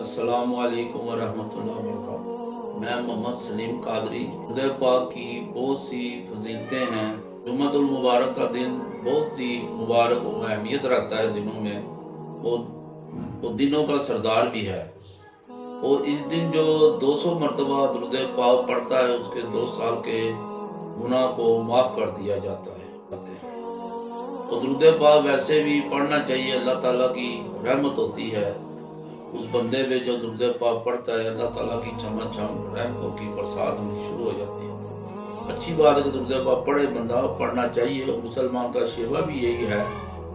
السلام علیکم ورحمۃ اللہ وبرکاتہ۔ میں محمد سلیم قادری۔ خدا پاک کی بہت سی فضیلتیں ہیں۔ جمعۃ المبارک کا دن بہت ہی مبارک و اہمیت رکھتا ہے دنوں میں، وہ دنوں کا سردار بھی ہے۔ اور اس دن جو 200 مرتبہ درود پاک پڑھتا ہے، اس کے 2 سال کے گناہ کو معاف کر دیا جاتا ہے۔ اور درود پاک ویسے بھی پڑھنا چاہیے، اللہ تعالیٰ کی رحمت ہوتی ہے اس بندے پہ جو درود پاک پڑھتا ہے۔ اللہ تعالیٰ کی چھما چھم رحمتوں کی برسات ہونی شروع ہو جاتی ہے۔ اچھی بات ہے کہ درود پاک پڑھے، بندہ پڑھنا چاہیے۔ مسلمان کا شیوا بھی یہی ہے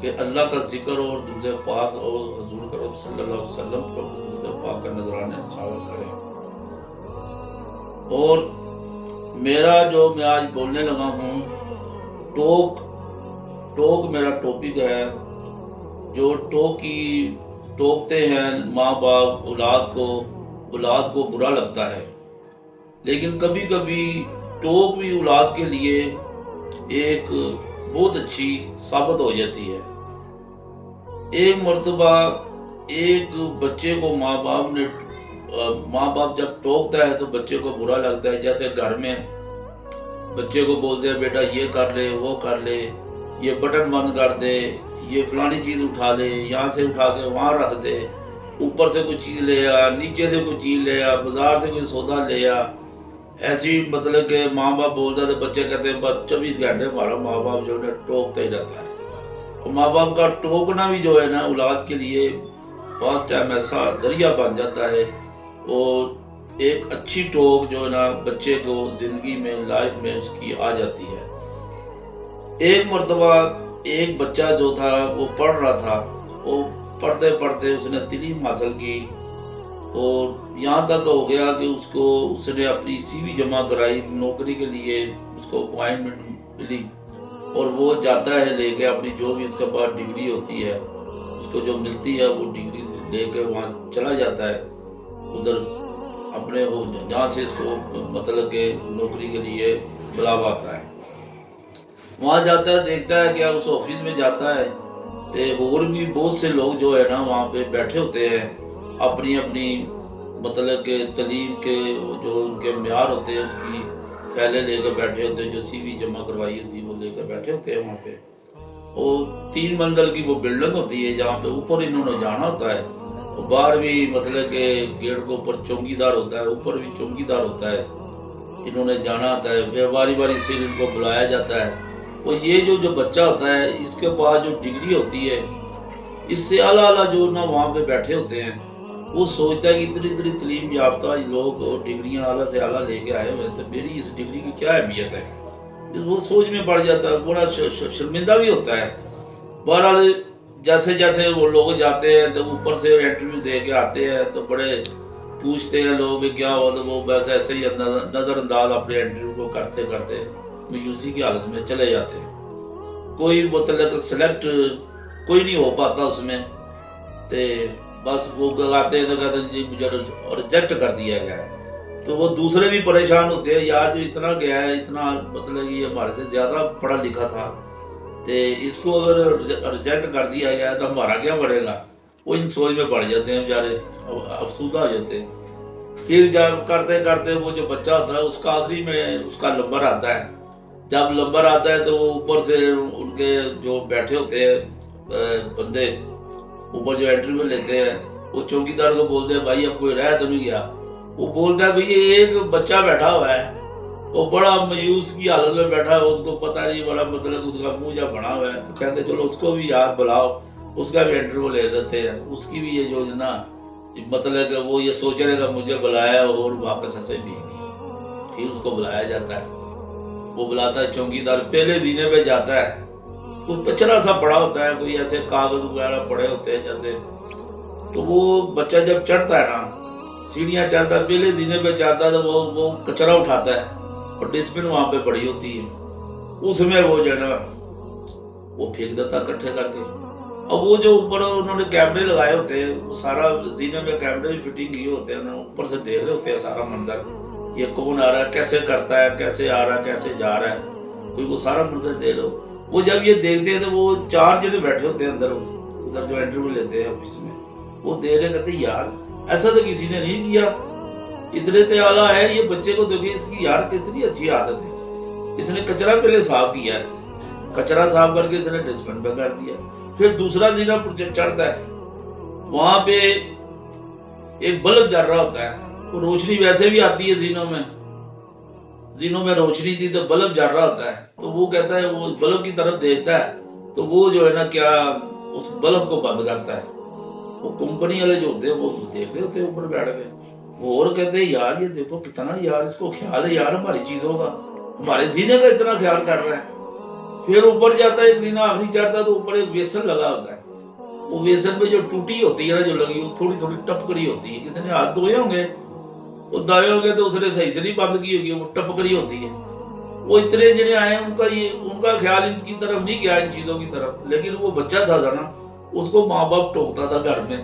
کہ اللہ کا ذکر اور درود پاک اور حضور کریم صلی اللہ علیہ وسلم پر درود پاک کا نذرانے نچھاور کرے۔ اور میں آج بولنے لگا ہوں، ٹوک میرا ٹاپک ہے۔ جو ٹوکتے ہیں ماں باپ اولاد کو برا لگتا ہے، لیکن کبھی کبھی ٹوک بھی اولاد کے لیے ایک بہت اچھی ثابت ہو جاتی ہے۔ ایک مرتبہ ایک بچے کو ماں باپ جب ٹوکتا ہے تو بچے کو برا لگتا ہے۔ جیسے گھر میں بچے کو بولتے ہیں بیٹا یہ کر لے، وہ کر لے، یہ بٹن بند کر دے، یہ فلانی چیز اٹھا لے، یہاں سے اٹھا کے وہاں رکھ دے، اوپر سے کوئی چیز لے آ، نیچے سے کوئی چیز لے آ، بازار سے کوئی سودا لے آ۔ ایسی مطلب کہ ماں باپ بولتا ہے تو بچے کہتے ہیں بس 24 گھنٹے ہمارا ماں باپ جو ہے ٹوکتا ہی رہتا ہے۔ اور ماں باپ کا ٹوکنا بھی جو ہے نا اولاد کے لیے بعض ٹائم ایسا ذریعہ بن جاتا ہے۔ اور ایک اچھی ٹوک جو ہے نا بچے کو زندگی میں، لائف میں اس کی آ جاتی ہے۔ ایک مرتبہ ایک بچہ جو تھا وہ پڑھ رہا تھا، وہ پڑھتے پڑھتے اس نے تعلیم حاصل کی اور یہاں تک ہو گیا کہ اس نے اپنی سی وی جمع کرائی نوکری کے لیے، اس کو اپوائنٹمنٹ ملی اور وہ جاتا ہے لے کے اپنی جو بھی اس کے پاس ڈگری ہوتی ہے، اس کو جو ملتی ہے وہ ڈگری لے کے وہاں چلا جاتا ہے، ادھر اپنے جہاں سے اس کو مطلب کہ نوکری کے لیے بلاوا آتا ہے۔ وہاں جاتا ہے، دیکھتا ہے کیا اس آفس میں جاتا ہے تو اور بھی بہت سے لوگ جو ہے نا وہاں پہ بیٹھے ہوتے ہیں، اپنی مطلب کہ تعلیم کے جو ان کے معیار ہوتے ہیں اس کی فائلیں لے کے بیٹھے ہوتے ہیں، جو سی وی جمع کروائی ہوتی ہے وہ لے کے بیٹھے ہوتے ہیں وہاں پہ۔ اور 3 منزل کی وہ بلڈنگ ہوتی ہے جہاں پہ اوپر انہوں نے جانا ہوتا ہے، اور باہر بھی مطلب کہ گیٹ کے اوپر چوکی دار ہوتا ہے، اوپر بھی چوکی دار ہوتا ہے، انہوں نے جانا ہوتا ہے۔ پھر باری باری سے ان کو بلایا جاتا ہے۔ وہ یہ جو بچہ ہوتا ہے اس کے پاس جو ڈگری ہوتی ہے، اس سے اعلیٰ جو نا وہاں پہ بیٹھے ہوتے ہیں، وہ سوچتا ہے کہ اتنی تعلیم یافتہ لوگ ڈگریاں اعلیٰ سے اعلیٰ لے کے آئے ہوئے تو میری اس ڈگری کی کیا اہمیت ہے۔ وہ سوچ میں پڑ جاتا ہے، بڑا شرمندہ بھی ہوتا ہے۔ بہرحال جیسے وہ لوگ جاتے ہیں تو اوپر سے انٹرویو دے کے آتے ہیں تو بڑے پوچھتے ہیں لوگ کہ کیا ہوا، تو وہ بس ایسے ہی نظر انداز اپنے انٹرویو کو کرتے مایوسی کی حالت میں چلے جاتے ہیں۔ کوئی مطلب سلیکٹ کوئی نہیں ہو پاتا اس میں، تو بس وہ آتے ہیں تو کہتے ہیں جی مجھے ریجیکٹ کر دیا گیا ہے۔ تو وہ دوسرے بھی پریشان ہوتے ہیں، یار جو اتنا گیا ہے، اتنا مطلب یہ ہمارے سے زیادہ پڑھا لکھا تھا، تو اس کو اگر ریجیکٹ کر دیا گیا ہے تو ہمارا کیا بڑھے گا۔ وہ ان سوچ میں پڑ جاتے ہیں بیچارے، افسردہ ہو جاتے ہیں۔ پھر جب کرتے وہ جو بچہ ہوتا ہے اس کا آخری میں اس کا نمبر آتا ہے۔ جب نمبر آتا ہے تو وہ اوپر سے ان کے جو بیٹھے ہوتے ہیں بندے اوپر جو انٹرویو لیتے ہیں، وہ چوکی دار کو بولتے ہیں بھائی اب کوئی رہ تو نہیں گیا۔ وہ بولتا ہے بھائی ایک بچہ بیٹھا ہوا ہے، وہ بڑا مایوس کی حالت میں بیٹھا ہے، اس کو پتہ نہیں، بڑا مطلب اس کا منہ جا بنا ہوا ہے۔ تو کہتے چلو اس کو بھی یار بلاؤ، اس کا بھی انٹرویو لے دیتے ہیں۔ اس کی بھی یہ جو ہے نا مطلب کہ وہ یہ سوچ رہے گا مجھے بلایا اور واپس ایسے بھیج دیا۔ پھر اس کو بلایا جاتا ہے، وہ بلاتا ہے چوکی دار، پہلے زینے پہ جاتا ہے، کوئی کچرا سا پڑا ہوتا ہے، کوئی ایسے کاغذ وغیرہ پڑے ہوتے ہیں جیسے۔ تو وہ بچہ جب چڑھتا ہے نا، سیڑھیاں چڑھتا ہے، پہلے زینے پہ چڑھتا ہے تو وہ کچرا اٹھاتا ہے اور ڈسٹ بن وہاں پہ پڑی ہوتی ہے، اس میں وہ جو ہے نا وہ پھینک دیتا اکٹھے کر کے۔ اب وہ جو اوپر انہوں نے کیمرے لگائے ہوتے ہیں، وہ سارا زینے میں کیمرے بھی فٹنگ کیے ہوتے ہیں، اوپر سے دیکھ رہے ہوتے ہیں سارا منظر، یہ کون آ رہا ہے، کیسے کرتا ہے، کیسے آ رہا ہے، کیسے جا رہا ہے، کوئی وہ سارا منظر دیکھ لو۔ وہ جب یہ دیکھتے ہیں تو وہ 4 جنے بیٹھے ہوتے ہیں اندر، ادھر جو انٹرویو لیتے ہیں آفس میں، وہ دیکھ رہے کہتے ہیں یار ایسا تو کسی نے نہیں کیا، اتنے تے اعلیٰ ہے یہ بچے کو دیکھیں، اس کی یار کتنی اچھی عادت ہے، اس نے کچرا پہلے صاف کیا ہے، کچرا صاف کر کے اس نے ڈسٹ بن پہ کر دیا، پھر دوسرا زینہ پر چڑھتا ہے، وہاں پہ ایک بلب جل رہا ہوتا ہے، وہ روشنی ویسے بھی آتی ہے زینوں میں روشنی تھی تو بلب جل رہا ہوتا ہے، تو وہ کہتا ہے، وہ بلب کی طرف دیکھتا ہے تو وہ جو ہے نا کیا اس بلب کو بند کرتا ہے، وہ کمپنی والے جو ہوتے ہیں وہ دیکھ رہے ہوتے ہیں اوپر بیٹھ کے، وہ اور کہتے ہیں یار یہ دیکھو کتنا یار اس کو خیال ہے یار ہماری چیزوں کا، ہمارے زینے کا اتنا خیال کر رہا ہے۔ پھر اوپر جاتا ہے ایک زینہ آخری چڑھتا ہے تو اوپر ایک ویسن لگا ہوتا ہے، وہ ویسن پہ جو ٹوٹی ہوتی ہے نا جو لگی وہ تھوڑی تھوڑی ٹپکری ہوتی ہے، کسی نے ہاتھ دھوئے ہوں گے، وہ دائیں ہوں گے تو اس نے صحیح سے نہیں بند کی ہوگی، وہ ٹپکری ہوتی ہے، وہ اتنے جنے آئے ہیں ان کا خیال ان کی طرف نہیں گیا ان چیزوں کی طرف، لیکن وہ بچہ تھا نا اس کو ماں باپ ٹوکتا تھا گھر میں،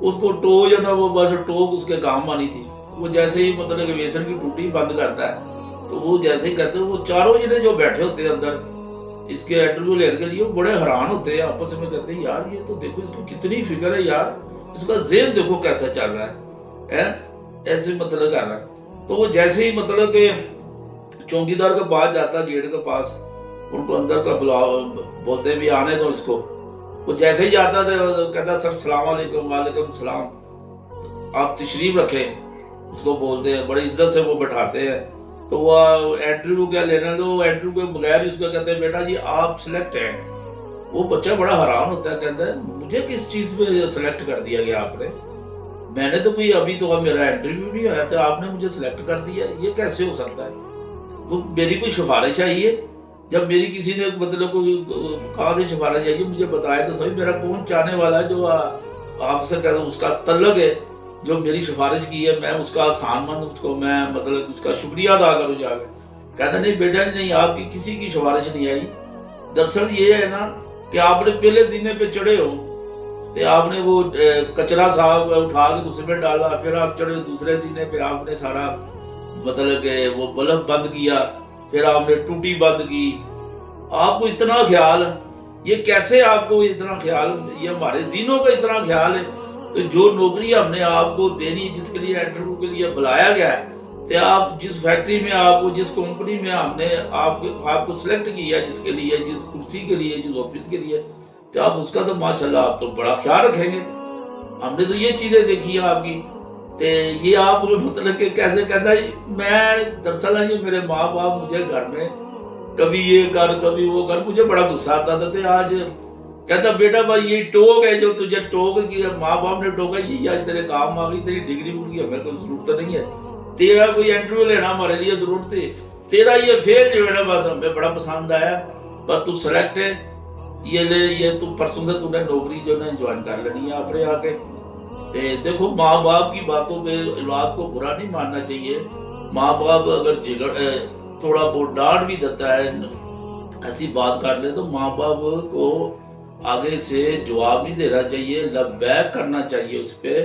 اس کو جو نا وہ بس ٹوک اس کے کام آنی تھی، وہ جیسے ہی مطلب کہ ویسن کی ٹوٹی بند کرتا ہے تو وہ جیسے ہی کہتے ہیں وہ چاروں جنے جو بیٹھے ہوتے ہیں اندر اس کے انٹرویو لینے کے لیے، وہ بڑے حیران ہوتے ہیں، آپس میں کہتے ہیں یار یہ تو دیکھو اس کو کتنی فکر ہے یار، اس کا ذہن دیکھو کیسا چل رہا ہے، ایسے مطلب کر رہا ہے۔ تو وہ جیسے ہی مطلب کہ چوکیدار کے پاس جاتا گیٹ کے پاس، ان کو اندر کا بولتے بھی آنے دو اس کو، وہ جیسے ہی جاتا تھا کہتا سر السلام علیکم، وعلیکم السلام، آپ تشریف رکھیں، اس کو بولتے ہیں، بڑی عزت سے وہ بٹھاتے ہیں، تو وہ انٹرویو کیا لینا تو انٹرویو کے بغیر اس کو کہتے ہیں بیٹا جی آپ سلیکٹ ہیں، وہ بچہ بڑا حیران ہوتا ہے، کہتا ہے مجھے کس چیز پہ سلیکٹ کر دیا گیا آپ نے، میں نے تو کوئی ابھی تو میرا انٹرویو نہیں ہوا تھا، آپ نے مجھے سلیکٹ کر دیا، یہ کیسے ہو سکتا ہے، میری کوئی سفارش چاہیے، جب میری کسی نے مطلب کہاں سے سفارش چاہیے مجھے بتائے تو صحیح، میرا کون چاہنے والا ہے جو آپ سے اس کا تعلق ہے، جو میری سفارش کی ہے میں اس کا احسان مند، اس کو میں مطلب اس کا شکریہ ادا کروں جا کے، کہتا نہیں بیٹا نہیں آپ کی کسی کی سفارش نہیں آئی، دراصل یہ ہے نا کہ آپ نے پہلے زینے پہ چڑھے ہو تو آپ نے وہ کچرا صاف اٹھا کے اس میں ڈالا، پھر آپ چڑھے دوسرے زینے پہ، آپ نے سارا مطلب کہ وہ بلب بند کیا، پھر آپ نے ٹوٹی بند کی، آپ کو اتنا خیال، یہ کیسے آپ کو اتنا خیال، یہ ہمارے دینوں کا اتنا خیال ہے، تو جو نوکری ہم نے آپ کو دینی جس کے لیے انٹرویو کے لیے بلایا گیا ہے، تو آپ جس فیکٹری میں آپ کو جس کمپنی میں ہم نے آپ کو سلیکٹ کیا جس کے لیے، جس کرسی کے لیے، جس آفس کے لیے، تو آپ اس کا تو ماشاءاللہ آپ تو بڑا خیال رکھیں گے، ہم نے تو یہ چیزیں دیکھی ہیں آپ کی، تو یہ آپ مطلب کہ کیسے کہتا ہے، میں دراصل یہ میرے ماں باپ مجھے گھر میں کبھی یہ کر کبھی وہ کر، مجھے بڑا غصہ آتا تھا، تو آج کہتا بیٹا بھائی یہ ٹوک ہے جو تجھے ٹوک کی ماں باپ نے ٹوکا، یہ آج تیرے کام آ گئی، تیری ڈگری اڑ گئی، ہمیں کوئی ضرورت نہیں ہے، تیرا کوئی انٹرویو لینا ہمارے لیے ضرورت تھی، تیرا یہ فیل جو ہے نا بس ہمیں بڑا پسند آیا، بس تو سلیکٹ ہے، یہ لے، یہ تو پرسوں سے تو نے نوکری جو ہے جوائن کر لینی ہے اپنے آ کے۔ دیکھو ماں باپ کی باتوں پہ اولاد کو برا نہیں ماننا چاہیے، ماں باپ اگر تھوڑا بہت ڈانٹ بھی دیتا ہے، ایسی بات کر لے تو ماں باپ کو آگے سے جواب نہیں دینا چاہیے، لبیک کرنا چاہیے، اس پہ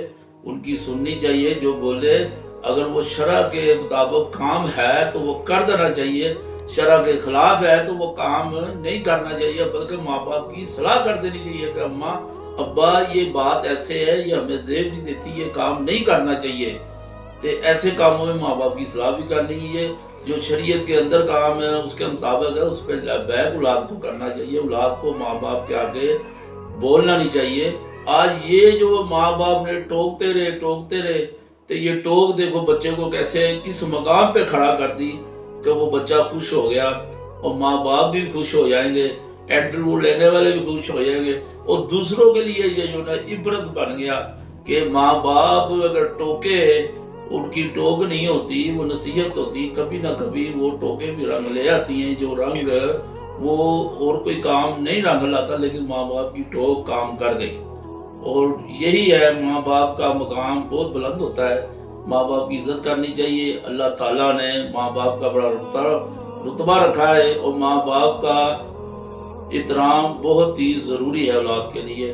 ان کی سننی چاہیے، جو بولے اگر وہ شرع کے مطابق کام ہے تو وہ کر دینا چاہیے، شرع کے خلاف ہے تو وہ کام نہیں کرنا چاہیے، بلکہ ماں باپ کی صلاح کر دینی چاہیے کہ اماں ابا یہ بات ایسے ہے، یہ ہمیں زیب نہیں دیتی، یہ کام نہیں کرنا چاہیے، تو ایسے کاموں میں ماں باپ کی صلاح بھی کرنی ہے، جو شریعت کے اندر کام ہے اس کے مطابق ہے اس پہ لبیک اولاد کو کرنا چاہیے، اولاد کو ماں باپ کے آگے بولنا نہیں چاہیے۔ آج یہ جو ماں باپ نے ٹوکتے رہے تو یہ ٹوک دیکھو بچے کو کیسے کس مقام پہ کھڑا کر دی کہ وہ بچہ خوش ہو گیا، اور ماں باپ بھی خوش ہو جائیں گے، انٹرویو لینے والے بھی خوش ہو جائیں گے، اور دوسروں کے لیے یہ جو نا عبرت بن گیا کہ ماں باپ اگر ٹوکے، ان کی ٹوک نہیں ہوتی، وہ نصیحت ہوتی، کبھی نہ کبھی وہ ٹوکے بھی رنگ لے آتی ہیں، جو رنگ وہ اور کوئی کام نہیں رنگ لاتا، لیکن ماں باپ کی ٹوک کام کر گئی، اور یہی ہے ماں باپ کا مقام بہت بلند ہوتا ہے، ماں باپ کی عزت کرنی چاہیے، اللہ تعالیٰ نے ماں باپ کا بڑا رتبہ رکھا ہے، اور ماں باپ کا احترام بہت ہی ضروری ہے اولاد کے لیے۔